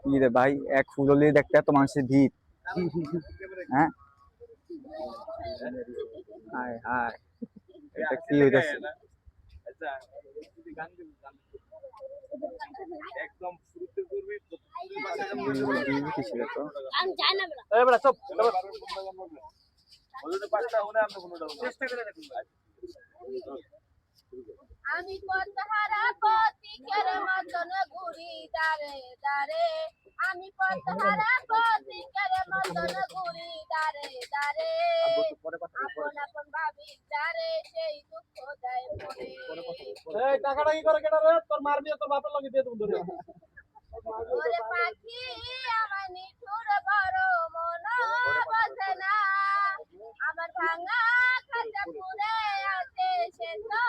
কি রে ভাই, এক ফুললি দেখতে এত মানুষের ভিড়। হ্যাঁ, হায় হায়, এটা কি হইতেছে? আমি কত হারা পথিকের মতন ঘুরি দারে দারে, আমি কত হারা পথিকের মতন ঘুরি দারে দারে, আপন আপন ভাবি যারে সেই দুঃখ দেয় মনে। এই টাকাটা কি করে কেটে রে, তোর মারবি তোর বাপের লগে দিয়ে দেবো ধরে। ওরে পাখি আমার নিঠুর বড় মন বসে না, আমার ভাঙা খাঁচা পুরে আছে সে তো